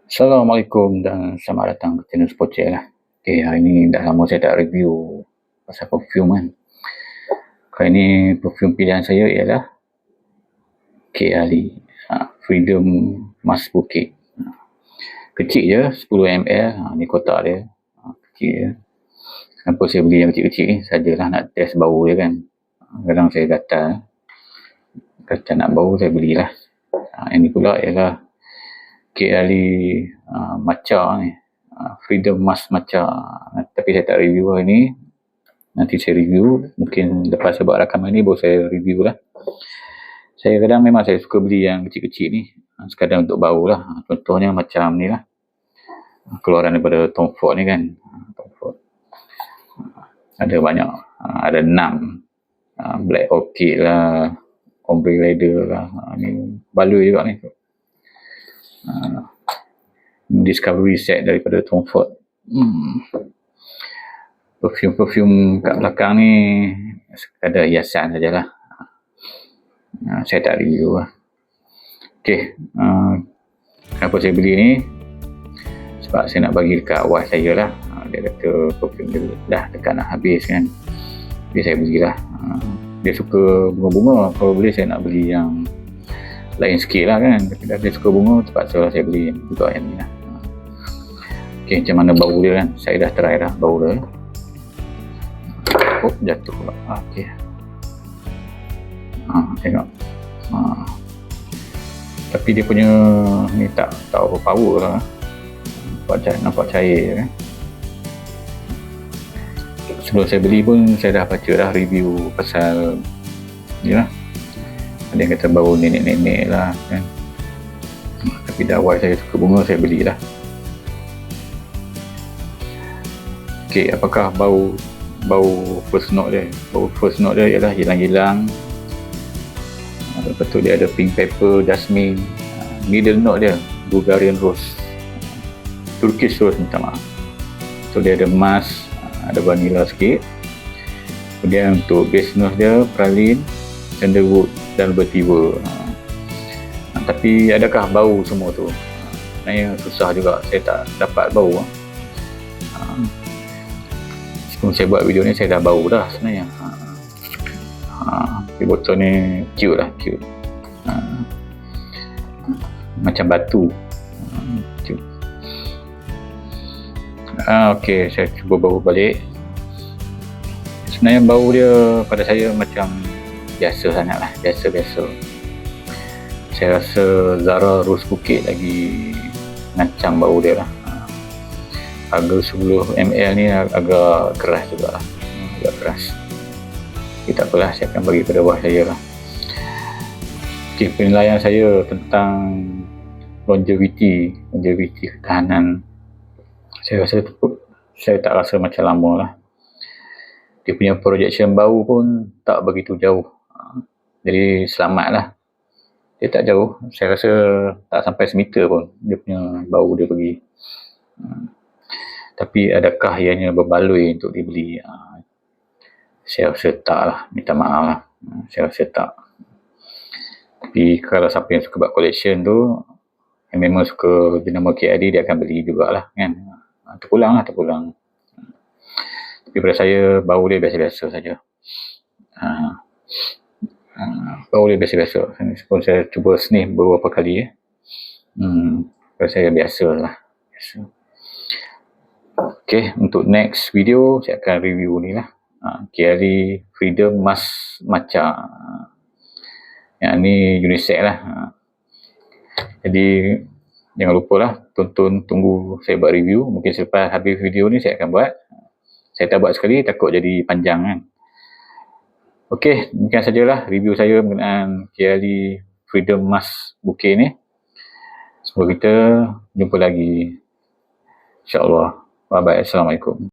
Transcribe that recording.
Assalamualaikum dan selamat datang ke channel Spocek lah. Okay, hari ni dah lama saya tak review pasal perfume kan. Kali ni perfume pilihan saya ialah KLE Freedom Musk Bouquet. Kecil je, 10 ml. Ni kotak dia. Kecil je. Kenapa saya beli yang kecil-kecil ni? Sajalah nak test bau dia kan. Kadang saya gatal nak bau, saya belilah. Yang ni pula ialah KLE matcha ni, Freedom Musk matcha. Tapi saya tak review hari ni. Nanti saya review, mungkin lepas saya buat rakaman ni baru saya review lah. Saya kadang memang saya suka beli yang kecil-kecil ni, sekadar untuk bau lah. Contohnya macam ni lah, keluaran daripada Tom Ford ni kan. Tom Ford ada banyak, ada 6, Black Orchid lah, Ombre Leather lah, ni baloi juga ni. Discovery set daripada Tom Ford. Perfume kat belakang ni sekadar hiasan sajalah. Saya tak review lah. Okay, kenapa saya beli ni? Sebab saya nak bagi dekat wife saya lah. Dia kata perfume dia dah dekat nak habis kan. Jadi saya belilah. Dia suka bunga-bunga. Kalau boleh saya nak beli yang lain sikit lah kan. Tapi dah dia suka bunga, terpaksa lah saya beli juga yang ni lah. Okay, macam mana bau dia kan. Saya dah try dah bau dia. Oh, jatuh pula. Okay. Tengok. Tapi dia punya ni tak overpower lah. Nampak cair kan. Sebelum saya beli pun saya dah baca dah review pasal ni lah. Ada yang kata bau nenek-nenek lah kan. Tapi dah wife saya suka bunga, saya belilah. Okay, apakah bau first note dia? Bau first note dia ialah hilang-hilang. Lepas tu dia ada pink pepper, jasmine. Middle note dia Bulgarian rose, Turkish rose, minta maaf. So dia ada musk, ada vanilla sikit. Kemudian untuk base note dia praline, sandalwood dan vetiver. Tapi adakah bau semua tu? Sebenarnya susah juga, saya tak dapat bau. Sebelum saya buat video ni saya dah bau dah sebenarnya. Di botol ni cute lah, cute. Macam batu. Cute. Okay, saya cuba bau balik. Sebenarnya bau dia pada saya macam biasa sangat lah, biasa-biasa. Saya rasa Zara Rose Bouquet lagi ngancam bau dia lah. Harga 10 ml ni agak keras juga lah, agak keras. Okay, tak apalah, saya akan bagi pada wife saya lah. Okay, penilaian saya tentang longevity ketahanan, saya rasa saya tak rasa macam lama lah. Dia punya projection bau pun tak begitu jauh, jadi selamat lah. Dia tak jauh, saya rasa tak sampai semeter pun dia punya bau dia pergi. Tapi adakah ianya berbaloi untuk dibeli? Saya rasa tak lah, minta maaf lah. Saya rasa tak. Tapi kalau siapa yang suka buat collection tu, yang memang suka jenama KLE, dia akan beli jugalah kan. Terpulang. Tapi pada saya bau dia biasa-biasa saja. Bau dia biasa-biasa. Sebelum saya cuba sniff beberapa kali pada saya biasa lah. Okay, untuk next video saya akan review ni lah, KLE Freedom Musk matcha. Yang ni unisex lah. Jadi jangan lupa lah, tunggu saya buat review. Mungkin selepas habis video ni saya akan buat. Saya tak buat sekali, takut jadi panjang kan. Okay, demikian sajalah review saya mengenai KLE Freedom Musk Bouquet ni. Semoga kita jumpa lagi, InsyaAllah. Bye bye. Assalamualaikum.